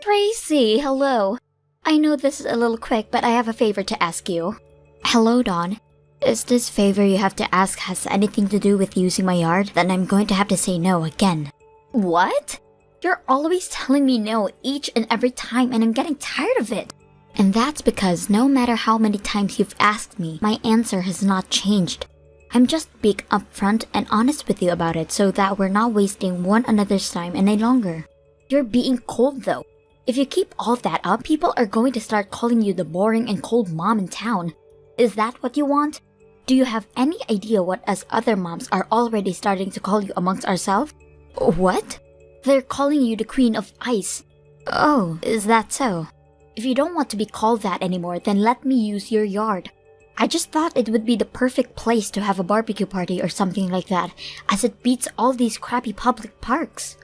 Tracy, hello. I know this is a little quick, but I have a favor to ask you. Hello, Dawn. Is this favor you have to ask has anything to do with using my yard? Then I'm going to have to say no again. What? You're always telling me no each and every time, and I'm getting tired of it. And that's because no matter how many times you've asked me, my answer has not changed. I'm just being upfront and honest with you about it so that we're not wasting one another's time any longer. You're being cold though. If you keep all that up, people are going to start calling you the boring and cold mom in town. Is that what you want? Do you have any idea what us other moms are already starting to call you amongst ourselves? What? They're calling you the queen of ice. Oh, is that so? If you don't want to be called that anymore, then let me use your yard. I just thought it would be the perfect place to have a barbecue party or something like that, as it beats all these crappy public parks.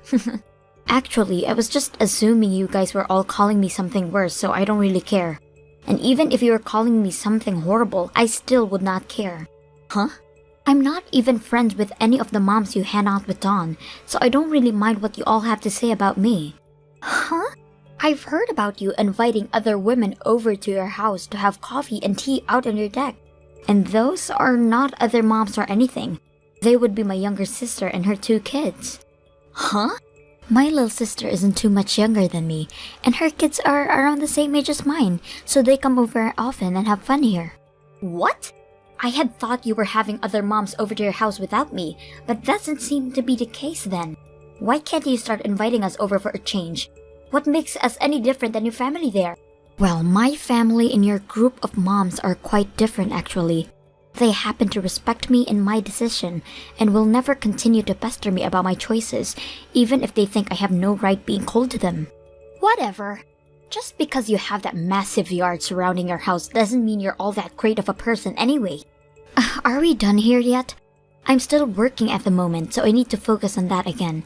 Actually, I was just assuming you guys were all calling me something worse, so I don't really care. And even if you were calling me something horrible, I still would not care. Huh? I'm not even friends with any of the moms you hang out with, Dawn, so I don't really mind what you all have to say about me. Huh? I've heard about you inviting other women over to your house to have coffee and tea out on your deck. And those are not other moms or anything. They would be my younger sister and her 2 kids. Huh? My little sister isn't too much younger than me, and her kids are around the same age as mine, so they come over often and have fun here. What? I had thought you were having other moms over to your house without me, but that doesn't seem to be the case then. Why can't you start inviting us over for a change? What makes us any different than your family there? Well, my family and your group of moms are quite different actually. They happen to respect me and my decision, and will never continue to pester me about my choices, even if they think I have no right being cold to them. Whatever. Just because you have that massive yard surrounding your house doesn't mean you're all that great of a person anyway. Are we done here yet? I'm still working at the moment, so I need to focus on that again.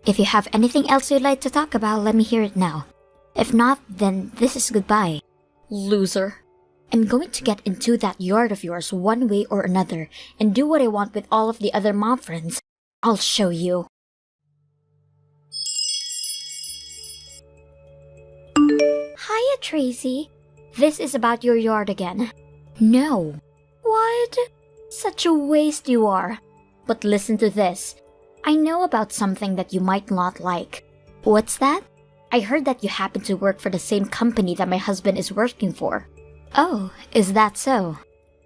If you have anything else you'd like to talk about, let me hear it now. If not, then this is goodbye. Loser. I'm going to get into that yard of yours one way or another and do what I want with all of the other mom friends. I'll show you. Hiya, Tracy. This is about your yard again. No. What? Such a waste you are. But listen to this. I know about something that you might not like. What's that? I heard that you happen to work for the same company that my husband is working for. Oh, is that so?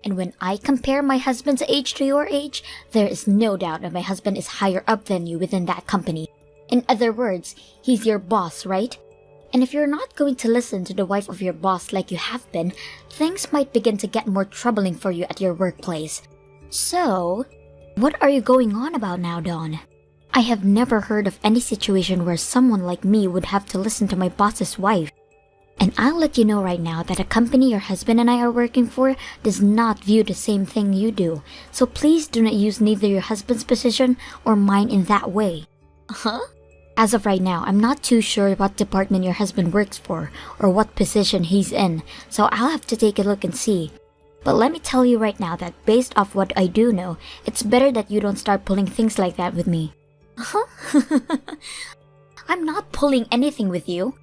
And when I compare my husband's age to your age, there is no doubt that my husband is higher up than you within that company. In other words, he's your boss, right? And if you're not going to listen to the wife of your boss like you have been, things might begin to get more troubling for you at your workplace. So, what are you going on about now, Dawn? I have never heard of any situation where someone like me would have to listen to my boss's wife. And I'll let you know right now that a company your husband and I are working for does not view the same thing you do, so please do not use neither your husband's position or mine in that way. Huh? As of right now, I'm not too sure what department your husband works for or what position he's in, so I'll have to take a look and see. But let me tell you right now that based off what I do know, it's better that you don't start pulling things like that with me. Huh? I'm not pulling anything with you.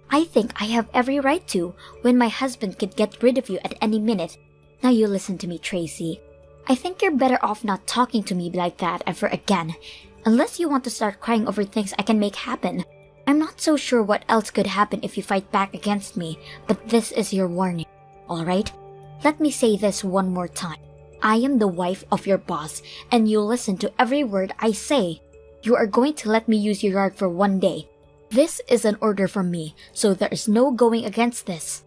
I think I have every right to, when my husband could get rid of you at any minute. Now you listen to me, Tracy. I think you're better off not talking to me like that ever again, unless you want to start crying over things I can make happen. I'm not so sure what else could happen if you fight back against me, but this is your warning, alright? Let me say this one more time. I am the wife of your boss, and you'll listen to every word I say. You are going to let me use your yard for one day. This is an order from me, so there is no going against this.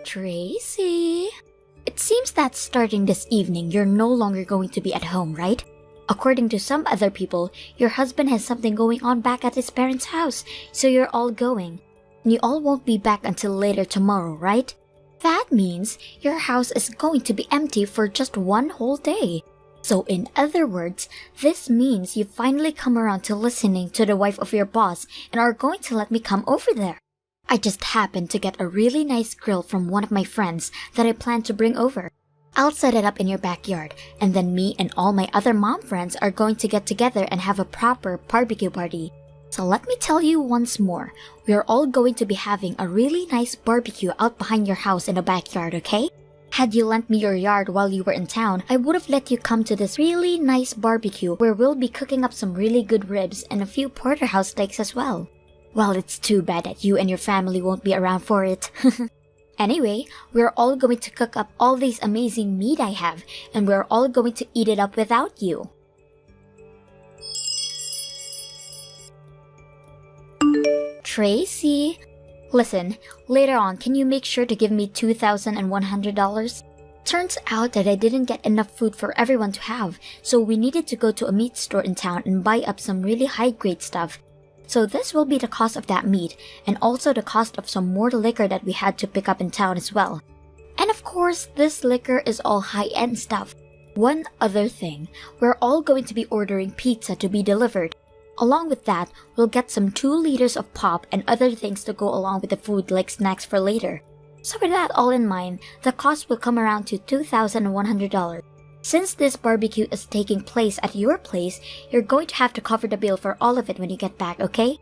Tracy? It seems that starting this evening, you're no longer going to be at home, right? According to some other people, your husband has something going on back at his parents' house, so you're all going. And you all won't be back until later tomorrow, right? That means your house is going to be empty for just one whole day. So in other words, this means you finally come around to listening to the wife of your boss and are going to let me come over there. I just happened to get a really nice grill from one of my friends that I plan to bring over. I'll set it up in your backyard, and then me and all my other mom friends are going to get together and have a proper barbecue party. So let me tell you once more, we are all going to be having a really nice barbecue out behind your house in the backyard, okay? Had you lent me your yard while you were in town, I would have let you come to this really nice barbecue where we'll be cooking up some really good ribs and a few porterhouse steaks as well. Well, it's too bad that you and your family won't be around for it. Anyway, we're all going to cook up all this amazing meat I have, and we're all going to eat it up without you. Tracy, listen, later on, can you make sure to give me $2,100? Turns out that I didn't get enough food for everyone to have, so we needed to go to a meat store in town and buy up some really high-grade stuff. So this will be the cost of that meat, and also the cost of some more liquor that we had to pick up in town as well. And of course, this liquor is all high-end stuff. One other thing, we're all going to be ordering pizza to be delivered. Along with that, we'll get some 2 liters of pop and other things to go along with the food like snacks for later. So with that all in mind, the cost will come around to $2,100. Since this barbecue is taking place at your place, you're going to have to cover the bill for all of it when you get back, okay?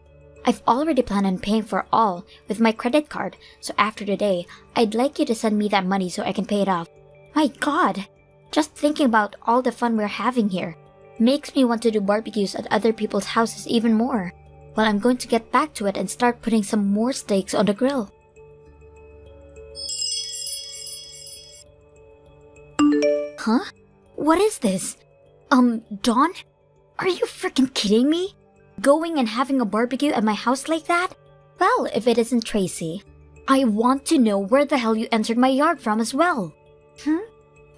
I've already planned on paying for all with my credit card, so after today, I'd like you to send me that money so I can pay it off. My God! Just thinking about all the fun we're having here makes me want to do barbecues at other people's houses even more. Well, I'm going to get back to it and start putting some more steaks on the grill. Huh? What is this? Dawn? Are you freaking kidding me? Going and having a barbecue at my house like that? Well, if it isn't Tracy, I want to know where the hell you entered my yard from as well.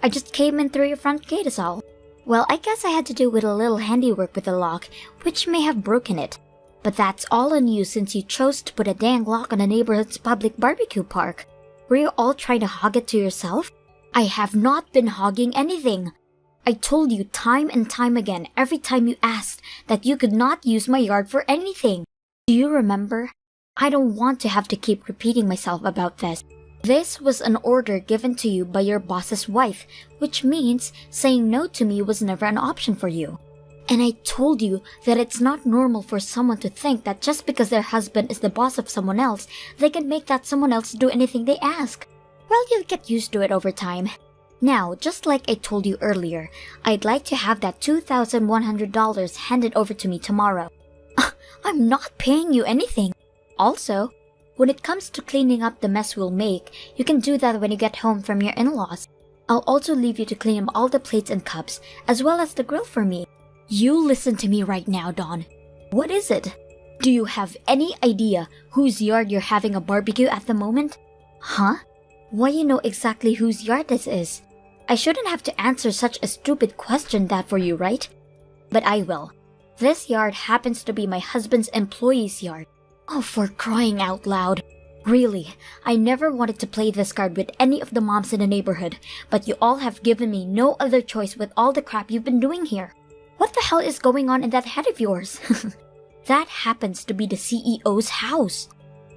I just came in through your front gate is all. Well, I guess I had to do with a little handiwork with the lock, which may have broken it. But that's all on you since you chose to put a dang lock on the neighborhood's public barbecue park. Were you all trying to hog it to yourself? I have not been hogging anything. I told you time and time again every time you asked that you could not use my yard for anything. Do you remember? I don't want to have to keep repeating myself about this. This was an order given to you by your boss's wife, which means saying no to me was never an option for you. And I told you that it's not normal for someone to think that just because their husband is the boss of someone else, they can make that someone else do anything they ask. Well, you'll get used to it over time. Now, just like I told you earlier, I'd like to have that $2,100 handed over to me tomorrow. I'm not paying you anything. Also, when it comes to cleaning up the mess we'll make, you can do that when you get home from your in-laws. I'll also leave you to clean up all the plates and cups, as well as the grill for me. You listen to me right now, Dawn. What is it? Do you have any idea whose yard you're having a barbecue at the moment? Huh? Why you know exactly whose yard this is? I shouldn't have to answer such a stupid question that for you, right? But I will. This yard happens to be my husband's employee's yard. Oh, for crying out loud. Really, I never wanted to play this card with any of the moms in the neighborhood, but you all have given me no other choice with all the crap you've been doing here. What the hell is going on in that head of yours? That happens to be the CEO's house.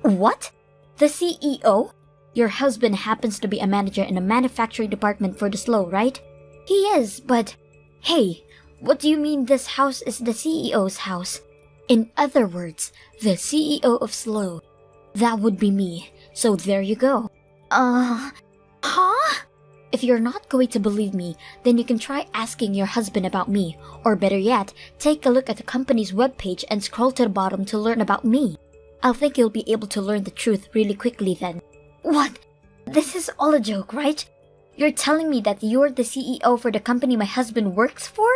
What? The CEO? Your husband happens to be a manager in the manufacturing department for the SLO, right? He is, but... Hey, what do you mean this house is the CEO's house? In other words, the CEO of SLO. That would be me, so there you go. Huh? If you're not going to believe me, then you can try asking your husband about me, or better yet, take a look at the company's webpage and scroll to the bottom to learn about me. I think you'll be able to learn the truth really quickly then. What? This is all a joke, right? You're telling me that you're the CEO for the company my husband works for?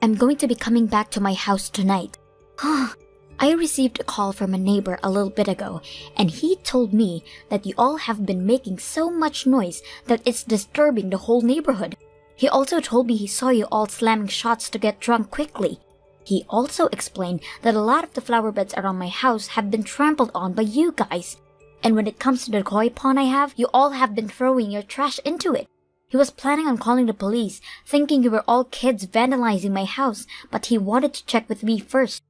I'm going to be coming back to my house tonight. I received a call from a neighbor a little bit ago, and he told me that you all have been making so much noise that it's disturbing the whole neighborhood. He also told me he saw you all slamming shots to get drunk quickly. He also explained that a lot of the flower beds around my house have been trampled on by you guys. And when it comes to the koi pond I have, you all have been throwing your trash into it. He was planning on calling the police, thinking you were all kids vandalizing my house, but he wanted to check with me first.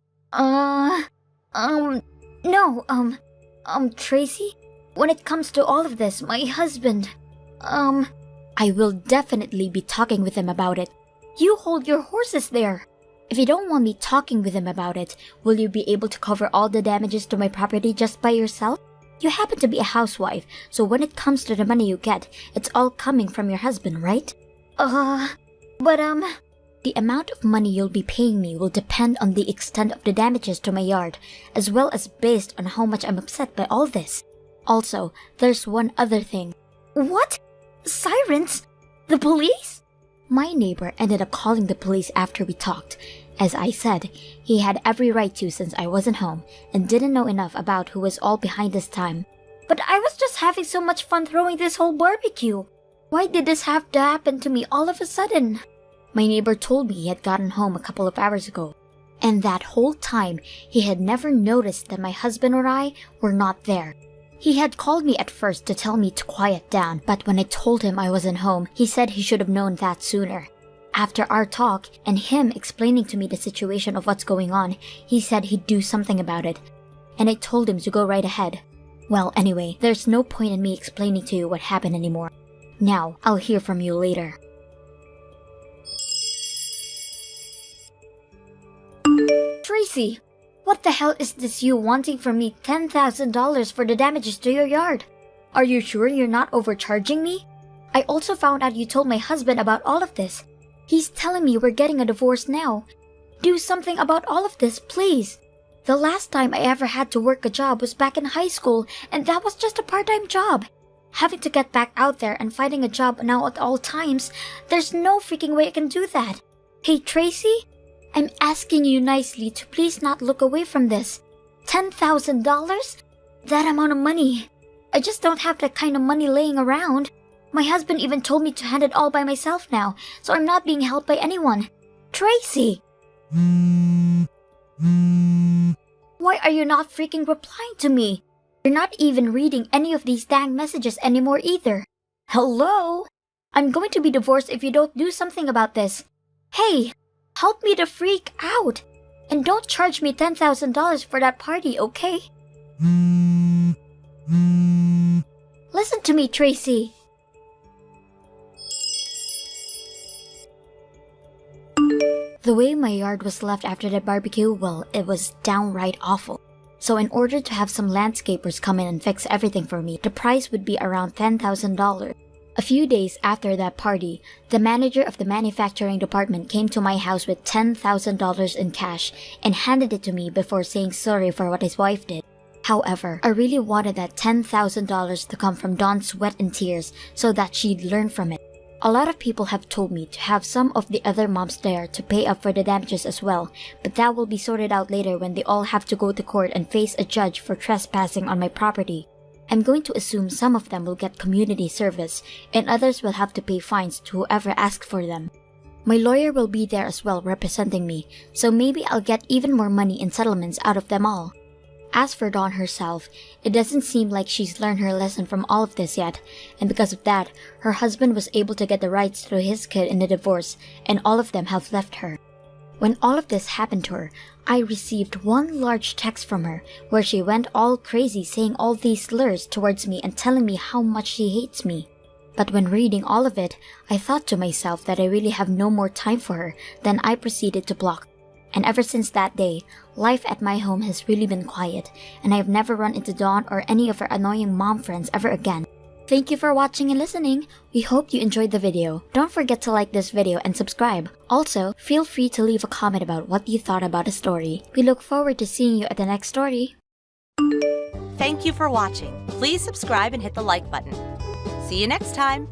Tracy? When it comes to all of this, my husband, I will definitely be talking with them about it. You hold your horses there. If you don't want me talking with them about it, will you be able to cover all the damages to my property just by yourself? You happen to be a housewife, so when it comes to the money you get, it's all coming from your husband, right? The amount of money you'll be paying me will depend on the extent of the damages to my yard, as well as based on how much I'm upset by all this. Also, there's one other thing. What? Sirens? The police? My neighbor ended up calling the police after we talked. As I said, he had every right to since I wasn't home and didn't know enough about who was all behind this time. But I was just having so much fun throwing this whole barbecue. Why did this have to happen to me all of a sudden? My neighbor told me he had gotten home a couple of hours ago, and that whole time he had never noticed that my husband or I were not there. He had called me at first to tell me to quiet down, but when I told him I wasn't home, he said he should have known that sooner. After our talk and him explaining to me the situation of what's going on, he said he'd do something about it, and I told him to go right ahead. Well, anyway, there's no point in me explaining to you what happened anymore. Now, I'll hear from you later. Tracy, what the hell is this you wanting from me $10,000 for the damages to your yard? Are you sure you're not overcharging me? I also found out you told my husband about all of this. He's telling me we're getting a divorce now. Do something about all of this, please. The last time I ever had to work a job was back in high school, and that was just a part-time job. Having to get back out there and finding a job now at all times, there's no freaking way I can do that. Hey, Tracy? I'm asking you nicely to please not look away from this. $10,000? That amount of money. I just don't have that kind of money laying around. My husband even told me to hand it all by myself now, so I'm not being helped by anyone. Tracy! Why are you not freaking replying to me? You're not even reading any of these dang messages anymore either. Hello? I'm going to be divorced if you don't do something about this. Hey! Help me to freak out! And don't charge me $10,000 for that party, okay? Listen to me, Tracy. The way my yard was left after the barbecue, well, it was downright awful. So in order to have some landscapers come in and fix everything for me, the price would be around $10,000. A few days after that party, the manager of the manufacturing department came to my house with $10,000 in cash and handed it to me before saying sorry for what his wife did. However, I really wanted that $10,000 to come from Dawn's sweat and tears so that she'd learn from it. A lot of people have told me to have some of the other moms there to pay up for the damages as well, but that will be sorted out later when they all have to go to court and face a judge for trespassing on my property. I'm going to assume some of them will get community service, and others will have to pay fines to whoever asks for them. My lawyer will be there as well representing me, so maybe I'll get even more money in settlements out of them all. As for Dawn herself, it doesn't seem like she's learned her lesson from all of this yet, and because of that, her husband was able to get the rights to his kid in the divorce, and all of them have left her. When all of this happened to her, I received one large text from her where she went all crazy saying all these slurs towards me and telling me how much she hates me. But when reading all of it, I thought to myself that I really have no more time for her, then I proceeded to block. And ever since that day, life at my home has really been quiet, and I have never run into Dawn or any of her annoying mom friends ever again. Thank you for watching and listening. We hope you enjoyed the video. Don't forget to like this video and subscribe. Also, feel free to leave a comment about what you thought about the story. We look forward to seeing you at the next story. Thank you for watching. Please subscribe and hit the like button. See you next time.